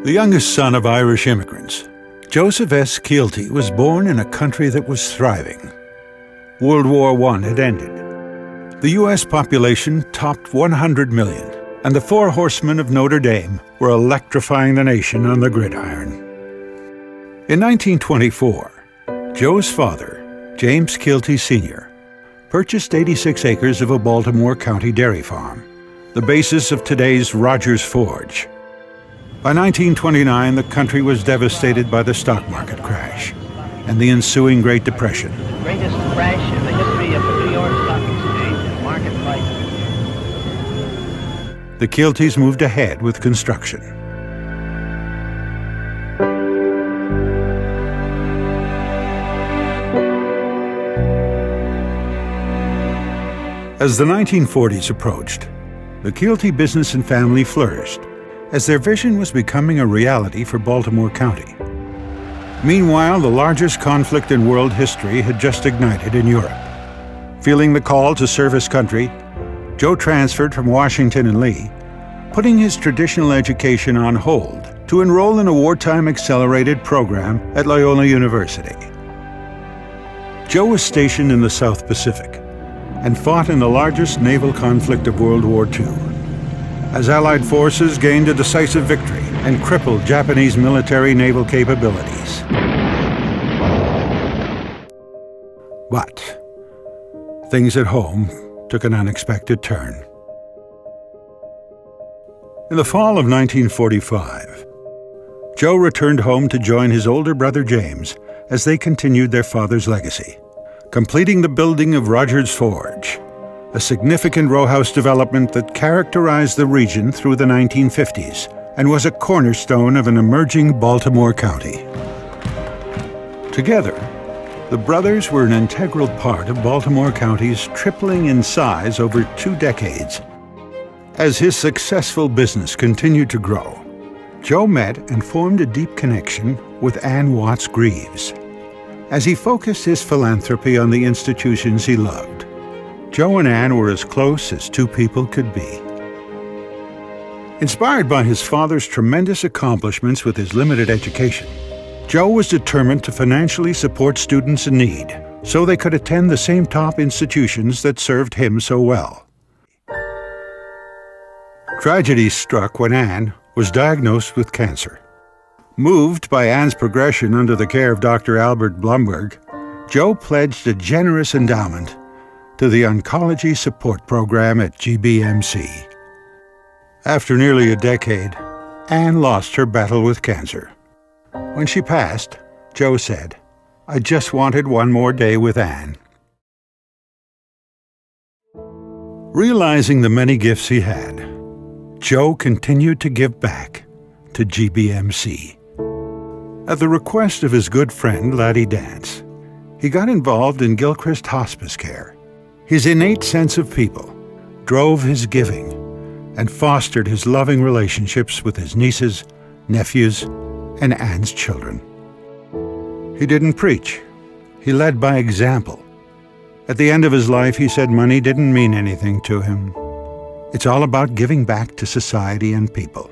The youngest son of Irish immigrants, Joseph S. Keelty was born in a country that was thriving. World War I had ended. The U.S. population topped 100 million, and the Four Horsemen of Notre Dame were electrifying the nation on the gridiron. In 1924, Joe's father, James Keelty Sr., purchased 86 acres of a Baltimore County dairy farm, the basis of today's Rogers Forge. By 1929, the country was devastated by the stock market crash and the ensuing Great Depression. The greatest crash in the history of the New York Stock Exchange and market prices. The Keeltys moved ahead with construction. As the 1940s approached, the Keelty business and family flourished, as their vision was becoming a reality for Baltimore County. Meanwhile, the largest conflict in world history had just ignited in Europe. Feeling the call to serve his country, Joe transferred from Washington and Lee, putting his traditional education on hold to enroll in a wartime accelerated program at Loyola University. Joe was stationed in the South Pacific and fought in the largest naval conflict of World War II, as Allied forces gained a decisive victory and crippled Japanese military naval capabilities. But things at home took an unexpected turn. In the fall of 1945, Joe returned home to join his older brother James as they continued their father's legacy, completing the building of Rogers Forge, a significant row house development that characterized the region through the 1950s and was a cornerstone of an emerging Baltimore County. Together, the brothers were an integral part of Baltimore County's tripling in size over 2 decades. As his successful business continued to grow, Joe met and formed a deep connection with Ann Watts Greaves. As he focused his philanthropy on the institutions he loved, Joe and Ann were as close as two people could be. Inspired by his father's tremendous accomplishments with his limited education, Joe was determined to financially support students in need so they could attend the same top institutions that served him so well. Tragedy struck when Ann was diagnosed with cancer. Moved by Ann's progression under the care of Dr. Albert Blumberg, Joe pledged a generous endowment to the Oncology Support Program at GBMC. After nearly a decade, Ann lost her battle with cancer. When she passed, Joe said, "I just wanted one more day with Ann." Realizing the many gifts he had, Joe continued to give back to GBMC. At the request of his good friend Laddie Dance, he got involved in Gilchrist hospice care. His innate sense of people drove his giving and fostered his loving relationships with his nieces, nephews, and Ann's children. He didn't preach. He led by example. At the end of his life, he said money didn't mean anything to him. It's all about giving back to society and people.